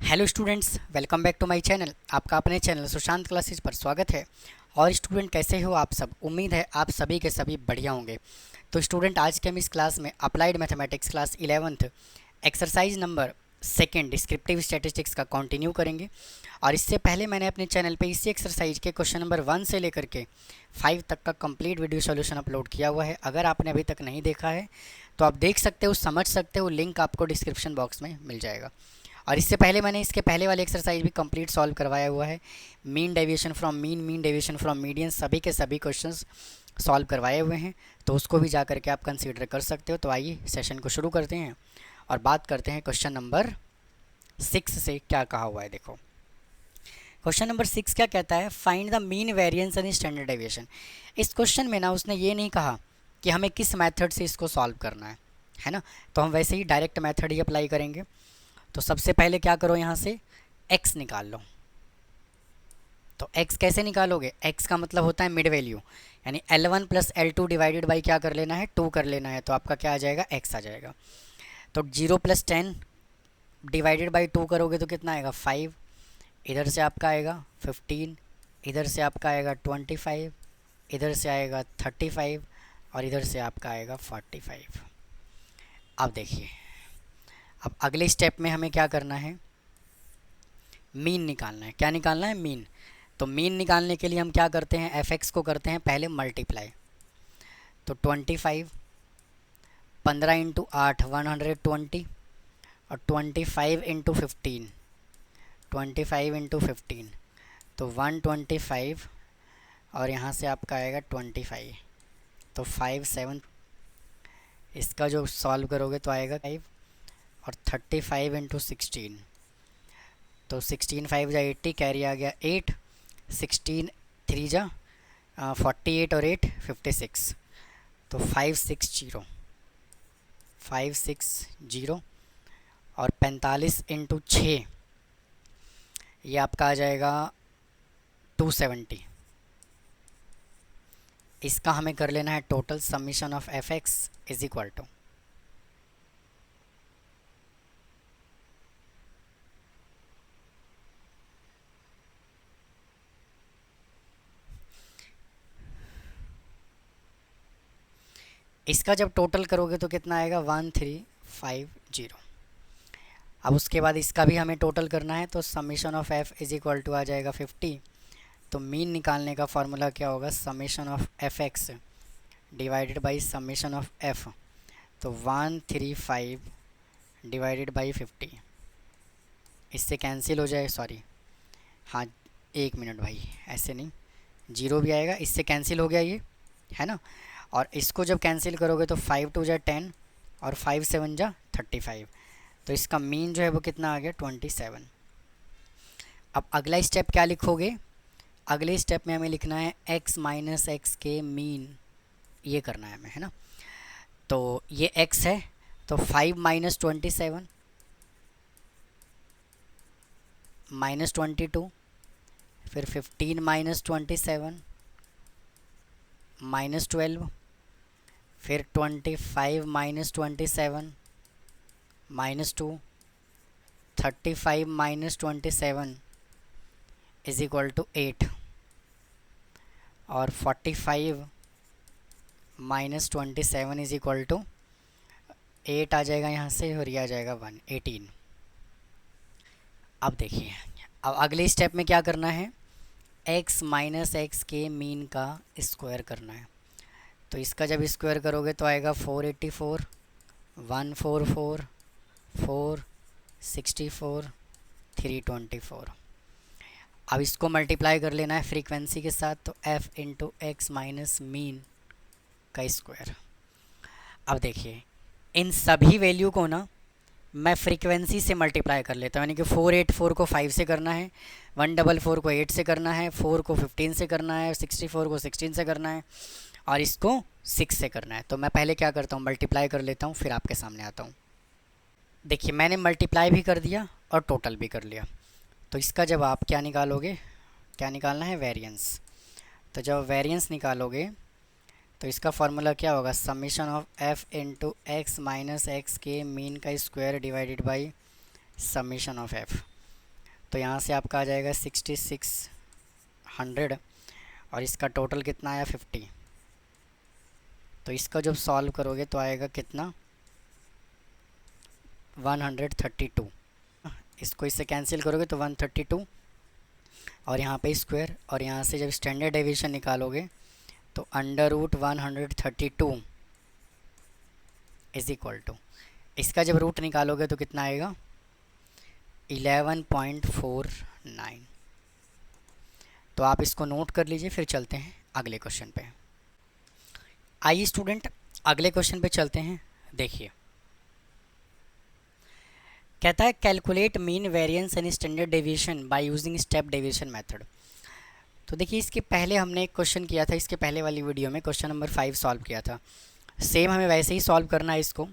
Hello students, welcome back to my channel. आपका अपने channel Sushant classes पर स्वागत है। और स्टूडेंट, कैसे हो आप सब? उम्मीद है आप सभी के सभी बढ़िया होंगे। तो स्टूडेंट, आज के हम इस क्लास में applied mathematics class 11th exercise number second descriptive statistics का कंटिन्यू करेंगे। और इससे पहले मैंने अपने चैनल पे इसी एक्सरसाइज के क्वेश्चन नंबर 1 से लेकर के 5 तक का कंप्लीट वीडियो सॉल्यूशन अपलोड किया हुआ है। अगर आपने अभी तक नहीं देखा है तो आप देख सकते हो, समझ सकते हो, लिंक आपको डिस्क्रिप्शन बॉक्स में मिल जाएगा। और इससे पहले मैंने इसके पहले वाले एक्सरसाइज भी कंप्लीट सॉल्व करवाया हुआ है। Mean deviation from mean, mean deviation from median, सभी के सभी क्वेश्चंस सॉल्व करवाए हुए हैं, तो उसको भी जा करके आप कंसीडर कर सकते हो। तो आइए सेशन को शुरू करते हैं और बात करते हैं क्वेश्चन नंबर 6 से क्या कहा हुआ है। देखो, क्वेश्चन नंबर 6 क्या कहता है, find the mean variance and standard deviation. इस क्वेश्चन में ना उसने ये नहीं कहा कि हमें किस मेथड से इसको सॉल्व करना है ना। तो हम वैसे ही डायरेक्ट मेथड ही अप्लाई करेंगे। तो सबसे पहले क्या करो, यहाँ से x निकाल लो। तो x कैसे निकालोगे? x का मतलब होता है मिड वैल्यू, यानी L1 plus L2 divided by क्या कर लेना है, 2 कर लेना है। तो आपका क्या आ जाएगा, x आ जाएगा। तो 0 प्लस 10 डिवाइडेड बाई 2 करोगे तो कितना आएगा, 5। इधर से आपका आएगा 15, इधर से आपका आएगा 25, इधर से आएगा 35 और इधर से आपका आएगा 45। अब देखिए, अब अगले स्टेप में हमें क्या करना है, मीन निकालना है। क्या निकालना है? मीन। तो मीन निकालने के लिए हम क्या करते हैं, एफ एक्स को करते हैं पहले मल्टीप्लाई। तो 25, 15 इंटू 8 120, और 25 इंटू 15, 25 इंटू 15 तो 125, और यहाँ से आपका आएगा 25। तो 5 7, इसका जो सॉल्व करोगे तो आएगा 5, और 35 इंटू 16, तो 16 5 जा 80, कैरी आ गया 8, 16 3 जा 48 और 8 56। तो 560, 560 और 45 इंटू 6, ये आपका आ जाएगा 270। इसका हमें कर लेना है total, summation of F X is equal to, इसका जब टोटल करोगे तो कितना आएगा, 1350। अब उसके बाद इसका भी हमें टोटल करना है, तो summation of f is equal to आ जाएगा 50। तो मीन निकालने का फॉर्मूला क्या होगा, summation of F x divided by summation of f. तो 135 डिवाइडेड बाई 50, इससे कैंसिल हो जाए, सॉरी हाँ, 1 मिनट भाई, ऐसे नहीं, जीरो भी आएगा, इससे कैंसिल हो गया ये, है ना। और इसको जब कैंसिल करोगे तो 5 2 जा 10 और 5 7 जा 35। तो इसका मीन जो है वो कितना आ गया, 27। अब अगला स्टेप क्या लिखोगे, अगले स्टेप में हमें लिखना है x माइनस एक्स के मीन, ये करना है हमें, है ना। तो ये x है, तो 5 माइनस 27 माइनस 22, फिर 15 माइनस 27 माइनस 12, फिर 25 minus 27 minus 2, 35 minus 27 is equal to 8, और 45 माइनस 27 इज इक्वल टू 8 आ जाएगा यहाँ से, और ये आ जाएगा 1 18। अब देखिए, अब अगले स्टेप में क्या करना है, x माइनस एक्स के मीन का स्क्वायर करना है। तो इसका जब स्क्वायर करोगे तो आएगा 484, 144, 464, 324। अब इसको मल्टीप्लाई कर लेना है फ्रीक्वेंसी के साथ, तो f into x minus mean का स्क्वायर। अब देखिए, इन सभी वैल्यू को ना मैं फ्रीक्वेंसी से मल्टीप्लाई कर लेता हूँ, यानी कि 484 को 5 से करना है, 144 को 8 से करना है, 4 को 15 से करना है, 64 को 16 से करना है, और इसको 6 से करना है। तो मैं पहले क्या करता हूँ, मल्टीप्लाई कर लेता हूँ, फिर आपके सामने आता हूँ। देखिए, मैंने मल्टीप्लाई भी कर दिया और टोटल भी कर लिया। तो इसका जब आप क्या निकालोगे, क्या निकालना है, वेरिएंस। तो जब वेरिएंस निकालोगे तो इसका फार्मूला क्या होगा, summation of F into x minus x के मीन का square divided by summation of f. तो यहाँ से आपका आ जाएगा 6600 और इसका टोटल कितना आया 50। तो इसका जब सॉल्व करोगे तो आएगा कितना 132। इसको इससे कैंसिल करोगे तो 132 और यहाँ पे स्क्वायर, और यहाँ से जब स्टैंडर्ड डेविएशन निकालोगे तो √132 इज इक्वल टू, इसका जब रूट निकालोगे तो कितना आएगा 11.49। तो आप इसको नोट कर लीजिए। फिर चलते हैं अगले क्वेश्चन पे। आइए स्टूडेंट अगले क्वेश्चन पे चलते हैं। देखिए कहता है calculate mean variance and standard deviation by using step deviation method. तो देखिए इसके पहले हमने एक क्वेश्चन किया था, इसके पहले वाली वीडियो में क्वेश्चन नंबर 5 सॉल्व किया था। सेम हमें वैसे ही सॉल्व करना है इसको।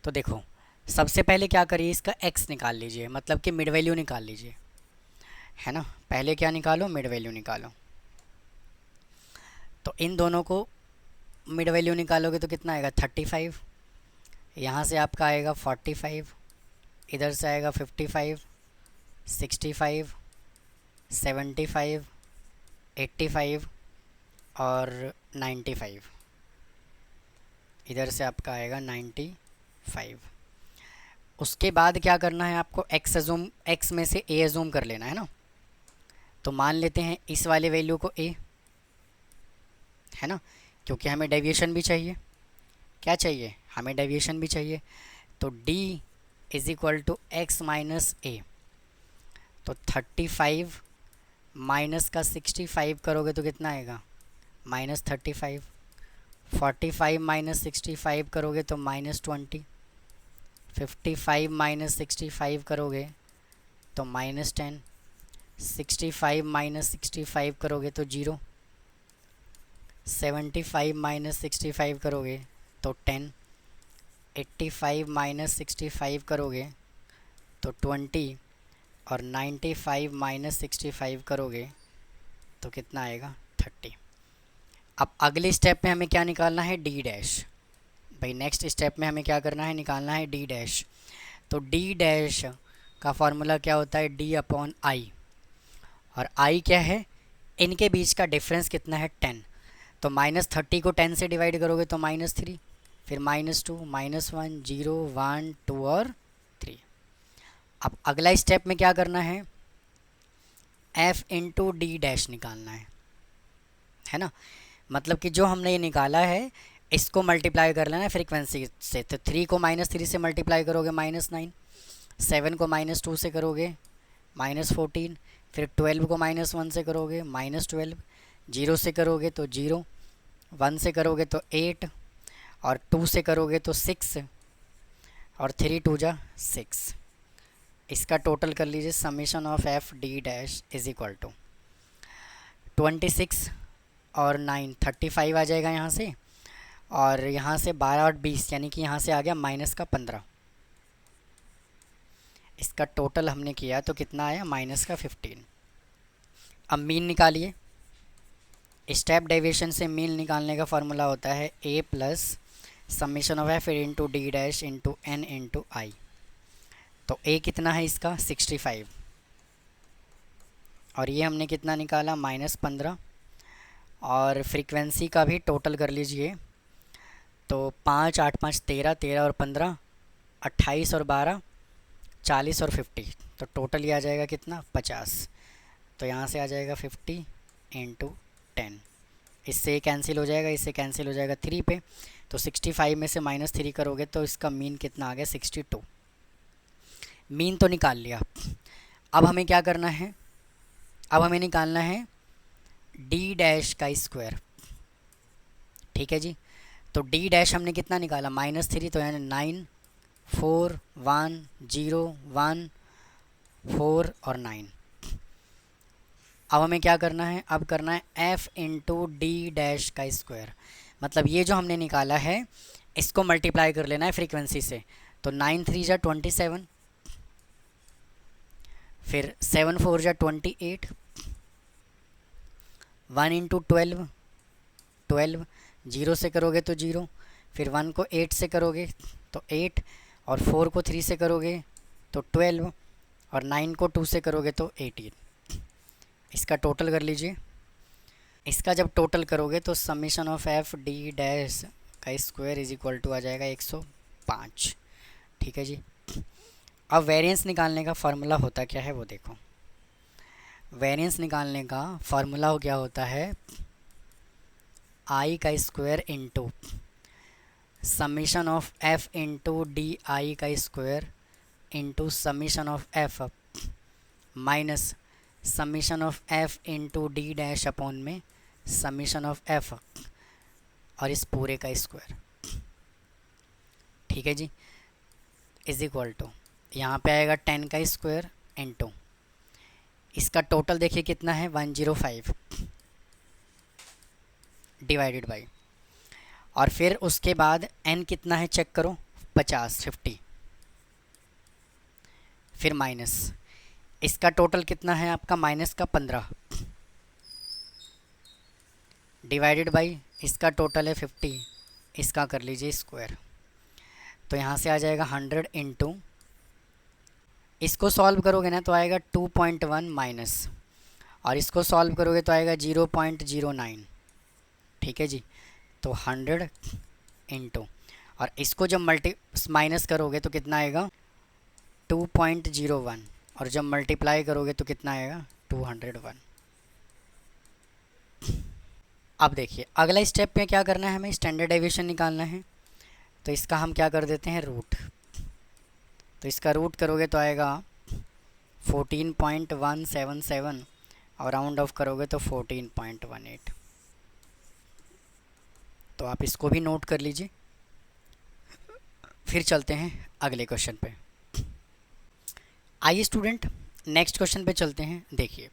तो देखो सबसे पहले क्या करिए, इसका x निकाल लीजिए, मतलब कि मिड वैल्यू निकाल लीजिए, है ना। पहले क्या निकालो, मिड वैल्यू निकालो। तो इन दोनों को मिड वैल्यू निकालोगे तो कितना आएगा 35, यहाँ से आपका आएगा 45, इधर से आएगा 55, 65, 75, 85 और 95, इधर से आपका आएगा 95। उसके बाद क्या करना है आपको, x में से a एजूम कर लेना है ना। तो मान लेते हैं इस वाले वैल्यू को a, है ना, क्योंकि हमें डेविएशन भी चाहिए। क्या चाहिए, हमें डेविएशन भी चाहिए। तो d is equal to x minus a। तो 35 माइनस का 65 करोगे तो कितना आएगा -35। 45 माइनस 65 करोगे तो -20। 55 माइनस 65 करोगे तो -10। 65 माइनस 65 करोगे तो 0। 75 माइनस 65 करोगे तो 10। 85 माइनस 65 करोगे तो 20 और 95 माइनस 65 करोगे तो कितना आएगा 30। अब अगले स्टेप में हमें क्या निकालना है, डी डैश। भाई नेक्स्ट स्टेप में हमें क्या करना है, निकालना है डी डैश। तो डी डैश का फॉर्मूला क्या होता है, d अपॉन आई। और i क्या है, इनके बीच का डिफरेंस कितना है 10। तो -30 को 10 से डिवाइड करोगे तो -3, फिर -2, -1, 0, 1, 2 और 3। अब अगला स्टेप में क्या करना है, f इंटू डी डैश निकालना है ना। मतलब कि जो हमने ये निकाला है इसको मल्टीप्लाई कर लेना है फ्रीक्वेंसी से। तो 3 को -3 से मल्टीप्लाई करोगे -9, 7 को -2 से करोगे -14, फिर 12 को -1 से करोगे -12, 0 से करोगे तो 0, 1 से करोगे तो 8 और 2 से करोगे तो 6 और 3 2 जा 6। इसका टोटल कर लीजिए, summation of F D dash is equal to 26 और 9 35 आ जाएगा यहाँ से, और यहाँ से 12 और 20 यानी कि यहाँ से आ गया -15। इसका टोटल हमने किया तो कितना आया -15। अब मीन निकालिए। स्टेप डेविएशन से मीन निकालने का फॉर्मूला होता है a plus summation of F into d dash into n into आई। तो a कितना है इसका 65 और ये हमने कितना निकाला -15। और फ्रीक्वेंसी का भी टोटल कर लीजिए। तो 5 8 5 13, 13 और 15 28 और 12 40 और 50। तो टोटल ये आ जाएगा कितना 50। तो यहाँ से आ जाएगा 50 इंटू 10। इससे कैंसिल हो जाएगा, इससे कैंसिल हो जाएगा 3 पे। तो 65 में से -3 करोगे तो इसका मीन कितना आ गया 62। मीन तो निकाल लिया। अब हमें क्या करना है, अब हमें निकालना है डी डैश का स्क्वायर। ठीक है जी। तो डी डैश हमने कितना निकाला -3, तो यानी 9 4 1 0 1 4 और 9। अब हमें क्या करना है, अब करना है f इंटू डी डैश का स्क्वायर। मतलब ये जो हमने निकाला है इसको मल्टीप्लाई कर लेना है फ्रीक्वेंसी से। तो 9 3 जा 27, फिर 7 4 जा 28, 1 इंटू 12 12, 0 से करोगे तो 0, फिर 1 को 8 से करोगे तो 8 और 4 को 3 से करोगे तो 12 और 9 को 2 से करोगे तो 18। इसका टोटल कर लीजिए। इसका जब टोटल करोगे तो summation of F D dash का स्क्वायर इज इक्वल टू आ जाएगा 105। ठीक है जी। अब वेरिएंस निकालने का फार्मूला होता क्या है वो देखो। वेरिएंस निकालने का फार्मूला क्या होता है, आई का square into summation of F into d i का square into summation of f minus summation of F into d dash upon में समीशन ऑफ एफ और इस पूरे का स्क्वायर। ठीक है जी। इज इक्वल टू यहाँ पे आएगा 10 का स्क्वायर इंटू इसका टोटल देखिए कितना है 105 डिवाइडेड बाई, और फिर उसके बाद n कितना है चेक करो 50 फिर माइनस इसका टोटल कितना है आपका माइनस का 15 डिवाइडेड बाई इसका टोटल है 50, इसका कर लीजिए स्क्वायर। तो यहाँ से आ जाएगा 100 इंटू इसको सॉल्व करोगे ना तो आएगा 2.1 माइनस, और इसको सॉल्व करोगे तो आएगा 0.09। ठीक है जी। तो 100 इंटू और इसको जब माइनस करोगे तो कितना आएगा 2.01, और जब मल्टीप्लाई करोगे तो कितना आएगा 201। अब देखिए अगला स्टेप में क्या करना है, हमें स्टैंडर्ड डेविएशन निकालना है। तो इसका हम क्या कर देते हैं रूट। तो इसका रूट करोगे तो आएगा 14.177 और राउंड ऑफ करोगे तो 14.18। तो आप इसको भी नोट कर लीजिए। फिर चलते हैं अगले क्वेश्चन पे। आइए स्टूडेंट नेक्स्ट क्वेश्चन पे चलते हैं। देखिए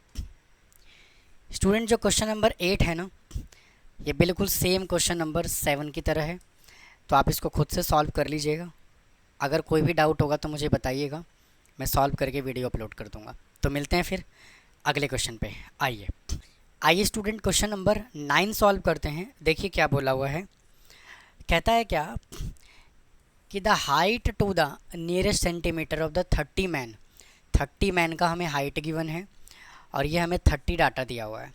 स्टूडेंट जो क्वेश्चन नंबर 8 है ना, ये बिल्कुल सेम क्वेश्चन नंबर 7 की तरह है। तो आप इसको खुद से सॉल्व कर लीजिएगा। अगर कोई भी डाउट होगा तो मुझे बताइएगा, मैं सॉल्व करके वीडियो अपलोड कर दूंगा। तो मिलते हैं फिर अगले क्वेश्चन पे। आइए स्टूडेंट क्वेश्चन नंबर 9 सॉल्व करते हैं। देखिए क्या बोला हुआ है, कहता है क्या कि the height to the nearest centimetre of the 30 man का हमें हाइट गिवन है और ये हमें 30 डाटा दिया हुआ है।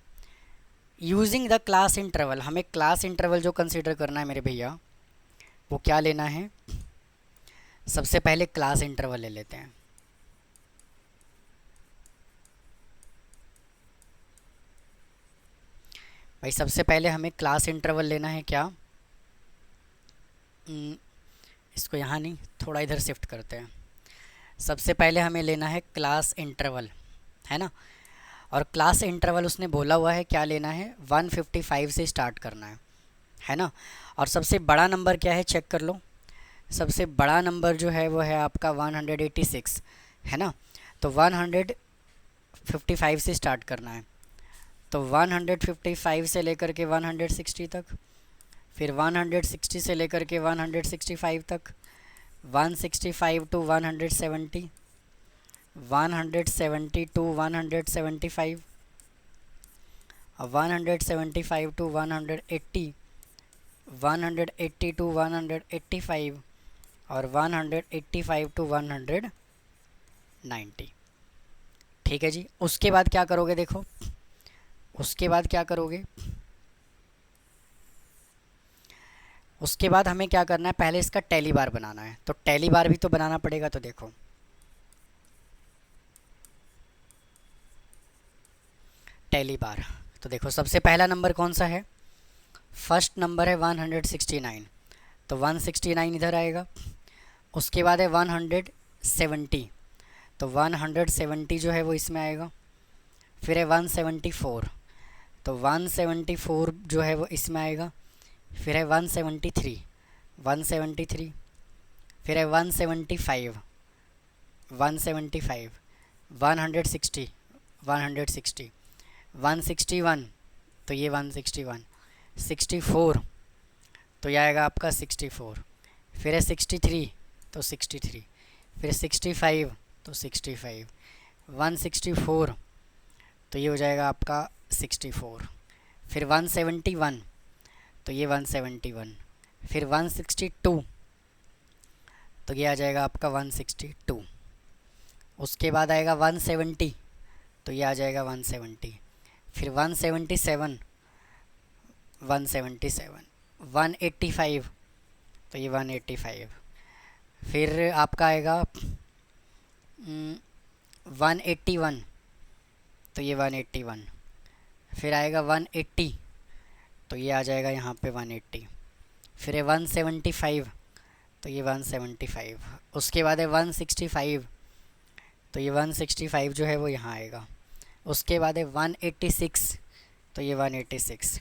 यूजिंग द क्लास इंटरवल, हमें क्लास इंटरवल जो कंसीडर करना है मेरे भैया वो क्या लेना है, सबसे पहले क्लास इंटरवल ले लेते हैं। भाई सबसे पहले हमें क्लास इंटरवल लेना है क्या, इसको यहाँ नहीं थोड़ा इधर शिफ्ट करते हैं। सबसे पहले हमें लेना है क्लास इंटरवल, है ना। और क्लास इंटरवल उसने बोला हुआ है क्या लेना है, 155 से स्टार्ट करना है ना। और सबसे बड़ा नंबर क्या है चेक कर लो। सबसे बड़ा नंबर जो है वो है आपका 186, है ना। तो 155 से स्टार्ट करना है। तो 155 से लेकर के 160 तक, फिर 160 से लेकर के 165 तक, 165 टू 170, 170 टू 175, 175 टू 180, 180 टू 185 और 185 टू 190। ठीक है जी। उसके बाद क्या करोगे, देखो उसके बाद क्या करोगे, उसके बाद हमें क्या करना है, पहले इसका टैली बार बनाना है। तो टैली बार भी तो बनाना पड़ेगा। तो देखो टैली बार, तो देखो सबसे पहला नंबर कौन सा है, फर्स्ट नंबर है 169, तो 169 इधर आएगा। उसके बाद है 170, तो 170 जो है वो इसमें आएगा। फिर है 174, तो 174 जो है वो इसमें आएगा। फिर है 173, 173, फिर है 175, 175, 160, 160, 161, तो ये 161, 64, तो ये आएगा आपका 64। फिर है 63, तो 63, फिर 65, तो 65, 164, तो ये हो जाएगा आपका 64। फिर 171, तो ये 171, फिर 162, तो ये आ जाएगा आपका 162। उसके बाद आएगा 170, तो ये आ जाएगा 170। फिर 177, 177, 185, तो ये 185। फिर आपका आएगा 181, तो ये 181। फिर आएगा 180, तो ये आ जाएगा यहाँ पे 180। फिर है 175, तो ये 175। उसके बाद है 165, तो ये 165 जो है वो यहाँ आएगा। उसके बाद है 186, तो ये 186।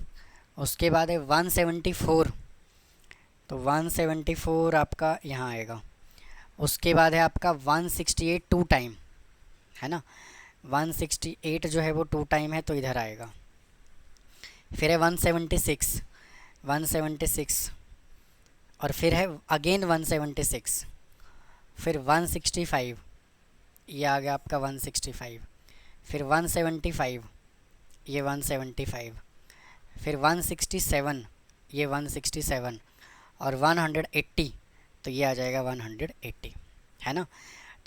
उसके बाद है 174, तो 174 आपका यहाँ आएगा। उसके बाद है आपका 168 टू टाइम, है ना, 168 जो है वो टू टाइम है, तो इधर आएगा। फिर है 176, 176, और फिर है अगेन 176। फिर 165, ये आ गया आपका 165। फिर 175, ये 175। फिर 167, ये 167, और 180, तो ये आ जाएगा 180, है ना।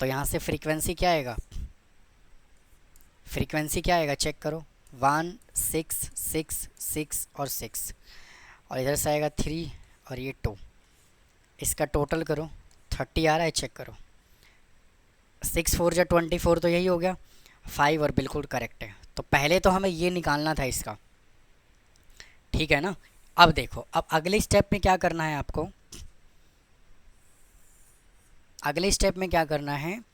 तो यहाँ से फ्रीक्वेंसी क्या आएगा, फ्रीक्वेंसी क्या आएगा चेक करो, 1 6 6 6 और 6, और इधर से आएगा 3 और ये 2। इसका टोटल करो, 30 आ रहा है, चेक करो। 6 4 जा 24, तो यही हो गया 5, और बिल्कुल करेक्ट है। तो पहले तो हमें ये निकालना था इसका, ठीक है ना। अब देखो, अब अगले स्टेप में क्या करना है आपको, अगले स्टेप में क्या करना है,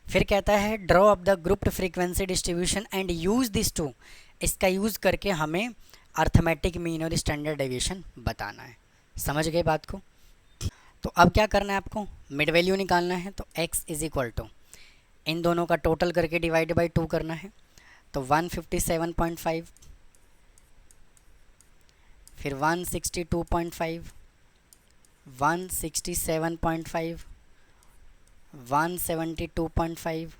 फिर कहता है draw up the grouped frequency distribution and use this to. इसका यूज़ करके हमें अर्थमेटिक मीन और स्टैंडर्ड डेविएशन बताना है। समझ गए बात को। तो अब क्या करना है आपको, मिड वैल्यू निकालना है। तो x इज इक्वल टू इन दोनों का टोटल करके डिवाइड बाई 2 करना है। तो 157.5, फिर 162.5, 167.5, 172.5,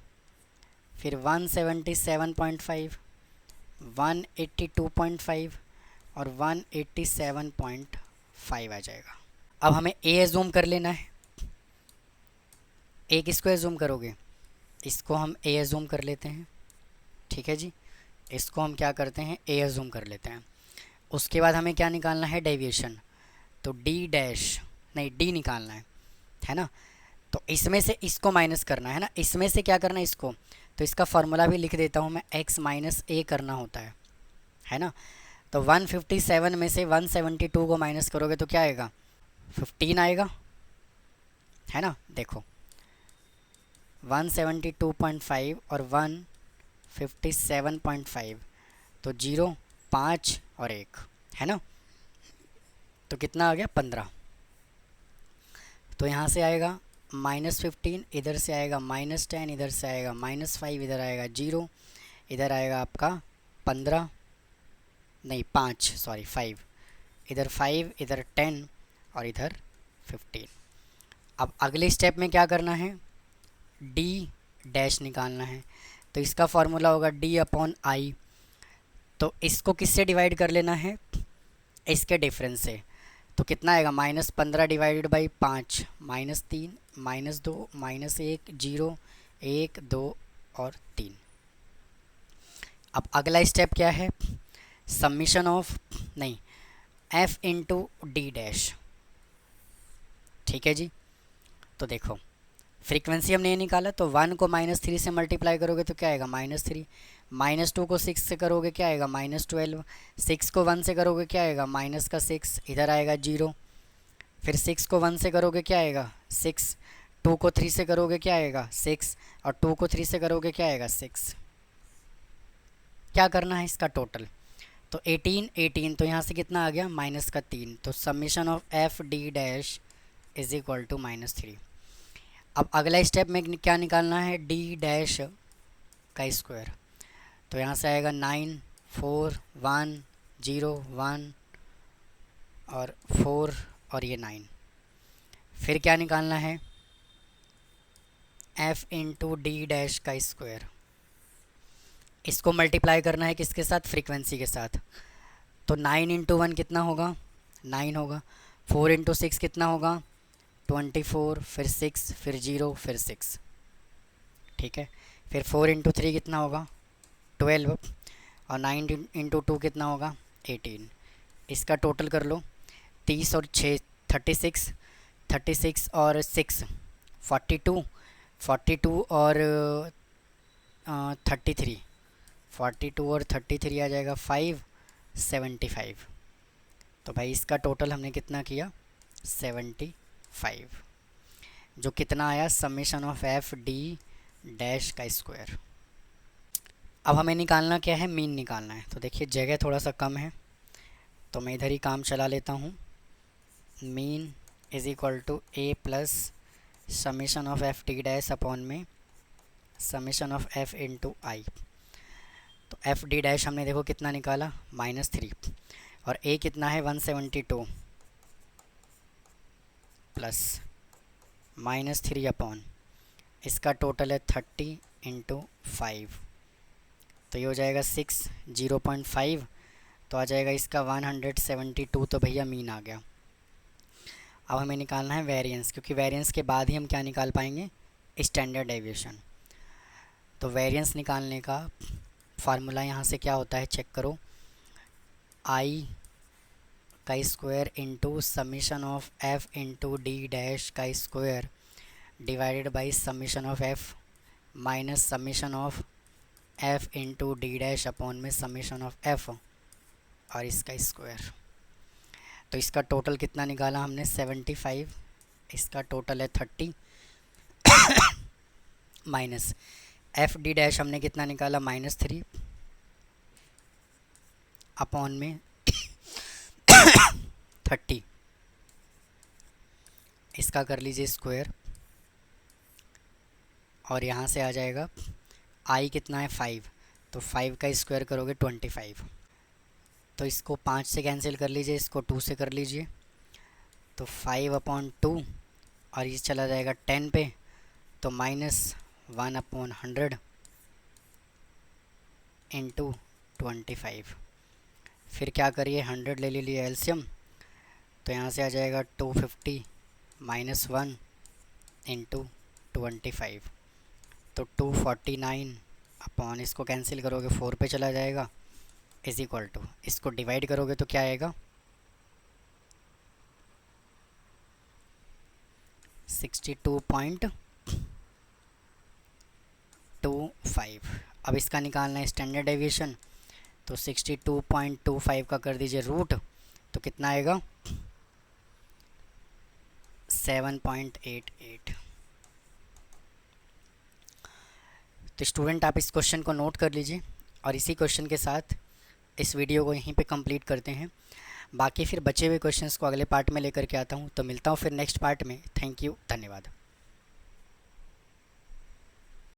फिर 177.5, 182.5 और 187.5 आ जाएगा। अब हमें ए जूम कर लेना है। ए किसको जूम करोगे, इसको हम ए जूम कर लेते हैं, ठीक है जी। इसको हम क्या करते हैं, ए जूम कर लेते हैं। उसके बाद हमें क्या निकालना है, डेविएशन। तो डी डैश नहीं, डी निकालना है ना। तो इसमें से इसको माइनस करना है ना, इसमें से क्या करना है इसको। तो इसका फार्मूला भी लिख देता हूँ मैं, x माइनस ए करना होता है ना। तो 157 में से 172 को माइनस करोगे तो क्या आएगा, 15 आएगा, है ना। देखो 172.5 और 157.5, तो 0 5 और 1, है ना। तो कितना आ गया, 15। तो यहाँ से आएगा -15, इधर से आएगा -10, इधर से आएगा -5, इधर आएगा 0, इधर आएगा आपका 15 नहीं 5 सॉरी 5, इधर 5, इधर 10 और इधर 15। अब अगले स्टेप में क्या करना है, डी डैश निकालना है। तो इसका फॉर्मूला होगा d/i। तो इसको किससे डिवाइड कर लेना है, इसके डिफरेंस से। तो कितना आएगा, -15 डिवाइडेड बाई 5, -3, -2, -1, 0, 1, 2 और 3। अब अगला स्टेप क्या है, समीशन ऑफ नहीं f इंटू डी डैश, ठीक है जी। तो देखो फ्रीक्वेंसी हमने ये निकाला, तो 1 को -3 से मल्टीप्लाई करोगे तो क्या आएगा, -3, -2 को 6 से करोगे क्या आएगा, -12, 6 को 1 से करोगे क्या आएगा, -6, इधर आएगा 0, फिर 6 को 1 से करोगे क्या आएगा 6, 2 को 3 से करोगे क्या आएगा 6, और 2 को 3 से करोगे क्या आएगा 6। क्या करना है इसका टोटल, तो 18, तो यहाँ से कितना आ गया, -3। तो summation of F D dash is equal to -3। अब अगला स्टेप में क्या निकालना है, डी डैश का स्क्वायर। तो यहाँ से आएगा 9, 4, 1, 0, 1 और 4 और ये 9। फिर क्या निकालना है, f इंटू डी डैश का स्क्वायर। इसको मल्टीप्लाई करना है किसके साथ, फ्रीक्वेंसी के साथ। तो 9 इंटू 1 कितना होगा, 9 होगा। 4 इंटू 6 कितना होगा, 24, फिर 6, फिर 0, फिर 6, ठीक है। फिर 4 इंटू 3 कितना होगा 12, और 9 इंटू 2 कितना होगा 18। इसका टोटल कर लो, 30 और 6 36, 36 और 6 42, 42 और 33, 42 और 33 आ जाएगा 5 75। तो भाई इसका टोटल हमने कितना किया 75, जो कितना आया summation of F D dash का स्क्वायर। अब हमें निकालना क्या है, मीन निकालना है। तो देखिए जगह थोड़ा सा कम है तो मैं इधर ही काम चला लेता हूँ। Mean is equal to A plus summation of F D dash upon में समेशन ऑफ एफ इंटू आई। तो एफ डी डैश हमने देखो कितना निकाला -3, और ए कितना है 172 प्लस -3 अपॉन इसका टोटल है 30 इंटू 5, तो ये हो जाएगा 6 0.5, तो आ जाएगा इसका 172। तो भैया मीन आ गया। अब हमें निकालना है वेरिएंस, क्योंकि वेरिएंस के बाद ही हम क्या निकाल पाएंगे स्टैंडर्ड डेविएशन। तो वेरिएंस निकालने का फार्मूला यहाँ से क्या होता है चेक करो, आई का square into summation of F into d dash का square divided by summation of f minus summation of F into d dash upon में समीशन ऑफ एफ और इसका स्क्वायर। तो इसका टोटल कितना निकाला हमने 75, इसका टोटल है 30 माइनस एफ डी डैश हमने कितना निकाला -3 अपॉन में 30, इसका कर लीजिए स्क्वायर, और यहाँ से आ जाएगा आई कितना है 5, तो 5 का स्क्वायर करोगे 25। तो इसको 5 से कैंसिल कर लीजिए, इसको 2 से कर लीजिए, तो 5/2 और ये चला जाएगा 10 पे, तो -1/100 इंटू 25। फिर क्या करिए 100 ले लीजिए एल्शियम, तो यहाँ से आ जाएगा 250 -1 इंटू 25, तो 249 अपॉन इसको कैंसिल करोगे 4 पे चला जाएगा इज इक्वल टू, इसको डिवाइड करोगे तो क्या आएगा 62.25। अब इसका निकालना है स्टैंडर्ड डेविएशन, तो 62.25 का कर दीजिए रूट, तो कितना आएगा 7.88। तो स्टूडेंट आप इस क्वेश्चन को नोट कर लीजिए, और इसी क्वेश्चन के साथ इस वीडियो को यहीं पे कंप्लीट करते हैं। बाकी फिर बचे हुए क्वेश्चंस को अगले पार्ट में लेकर के आता हूँ। तो मिलता हूँ फिर नेक्स्ट पार्ट में। थैंक यू, धन्यवाद।